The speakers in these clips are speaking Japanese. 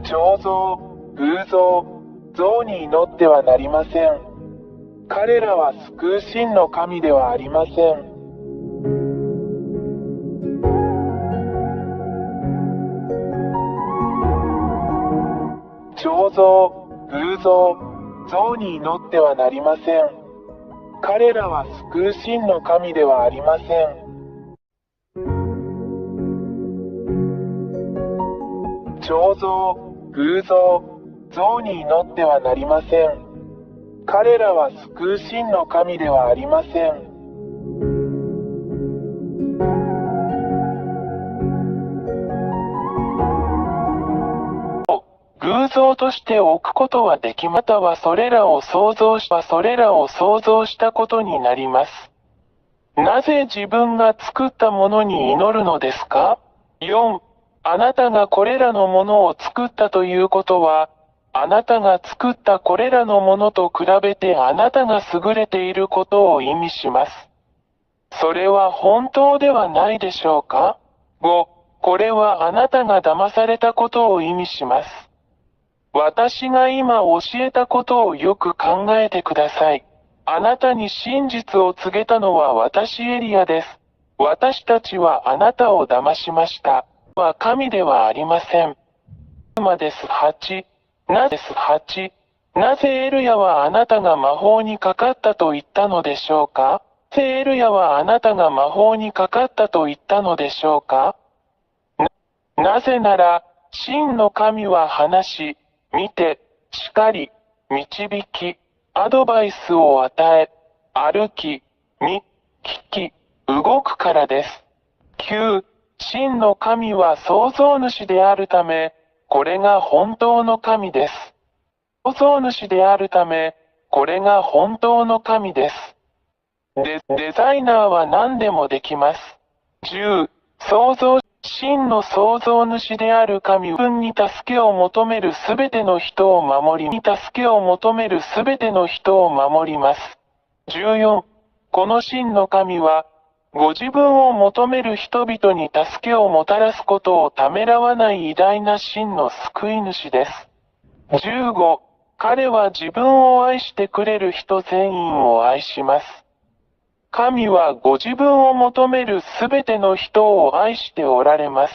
彫像、偶像、像に祈ってはなりません。彼らは救う真の神ではありません。彫像、偶像、像に祈ってはなりません。彼らは救う真の神ではありません。彫像、偶像、像に祈ってはなりません。彼らは救う真の神ではありません。偶像として置くことはできまたはそれらを想像したことになります。なぜ自分が作ったものに祈るのですか？ 4. あなたがこれらのものを作ったということは、あなたが作ったこれらのものと比べてあなたが優れていることを意味します。それは本当ではないでしょうか？ 5. これはあなたが騙されたことを意味します。私が今教えたことをよく考えてください。あなたに真実を告げたのは私エリアです。私たちはあなたを騙しました。は神ではありません。8. なぜエルヤはあなたが魔法にかかったと言ったのでしょうか？なぜエルヤはあなたが魔法にかかったと言ったのでしょうか？なぜなら、真の神は話し、見て、叱り、導き、アドバイスを与え、歩き、見、聞き、動くからです。9. 真の神は創造主であるため、これが本当の神です。創造主であるため、これが本当の神です。デザイナーは何でもできます。10. 真の創造主である神は自分に助けを求めるすべての人を守ります。14. この真の神は、ご自分を求める人々に助けをもたらすことをためらわない偉大な真の救い主です。15. 彼は自分を愛してくれる人全員を愛します。神はご自分を求めるすべての人を愛しておられます。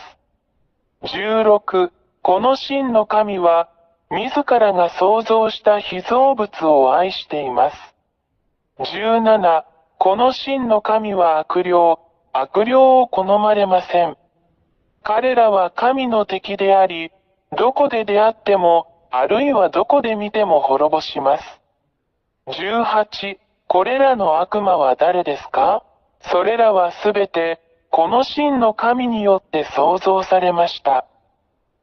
16. この真の神は、自らが創造した被造物を愛しています。17. この真の神は悪霊を好まれません。彼らは神の敵であり、どこで出会っても、あるいはどこで見ても滅ぼします。18. これらの悪魔は誰ですか？それらはすべて、この真の神によって創造されました。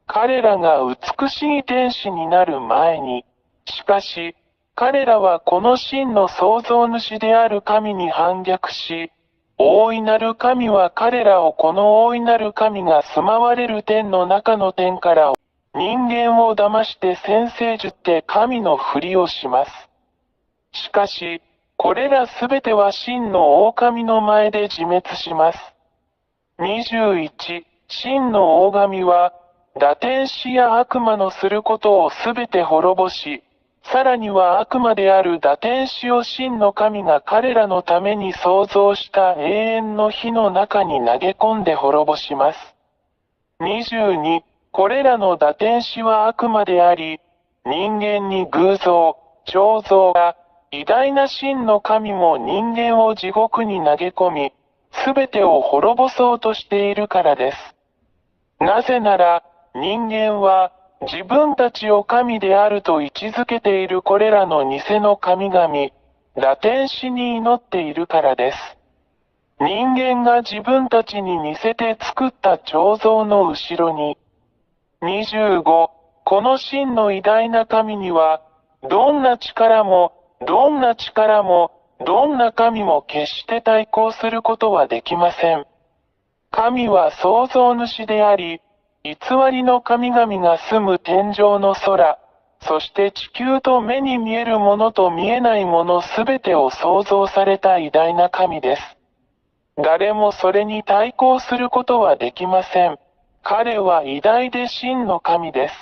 彼らが美しい天使になる前に、しかし、彼らはこの真の創造主である神に反逆し、大いなる神は彼らをこの大いなる神が住まわれる天の中の天から人間を騙して先生術って神のふりをします。しかし、これらすべては真の狼の前で自滅します。21、真の大神は、堕天使や悪魔のすることをすべて滅ぼし、さらには悪魔である堕天使を真の神が彼らのために創造した永遠の火の中に投げ込んで滅ぼします。22、これらの堕天使は悪魔であり、人間に偶像、彫像が、偉大な真の神も人間を地獄に投げ込み、すべてを滅ぼそうとしているからです。なぜなら、人間は、自分たちを神であると位置づけているこれらの偽の神々、堕天使に祈っているからです。人間が自分たちに似せて作った彫像の後ろに、25、この真の偉大な神には、どんな力も、どんな神も決して対抗することはできません。神は創造主であり、偽りの神々が住む天上の空、そして地球と目に見えるものと見えないものすべてを創造された偉大な神です。誰もそれに対抗することはできません。彼は偉大で真の神です。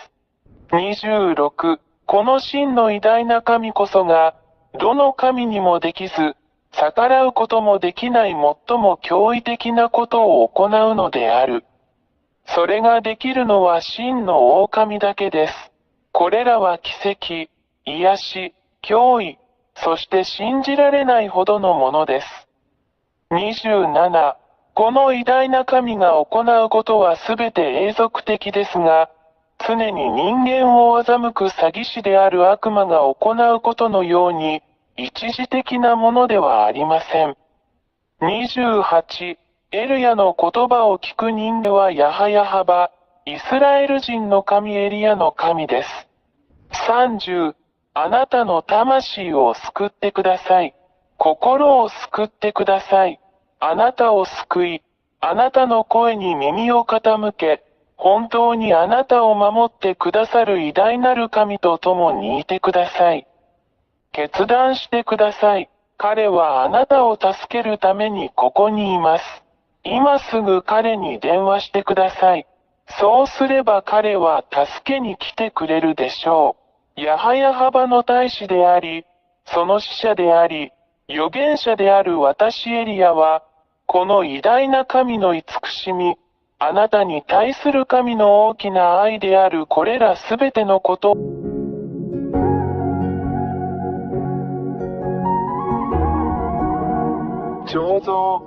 26、この真の偉大な神こそが、どの神にもできず、逆らうこともできない最も驚異的なことを行うのである。それができるのは真の狼だけです。これらは奇跡、癒し、脅威、そして信じられないほどのものです。27、この偉大な神が行うことはすべて永続的ですが、常に人間を欺く詐欺師である悪魔が行うことのように、一時的なものではありません。28、エルヤの言葉を聞く人間はヤハヤハバ、イスラエル人の神エリアの神です。30、あなたの魂を救ってください。心を救ってください。あなたを救い、あなたの声に耳を傾け、本当にあなたを守ってくださる偉大なる神と共にいてください。決断してください。彼はあなたを助けるためにここにいます。今すぐ彼に電話してください。そうすれば彼は助けに来てくれるでしょう。ヤハヤハバの大使であり、その使者であり、預言者である私エリアは、この偉大な神の慈しみ、あなたに対する神の大きな愛であるこれらすべてのことを彫像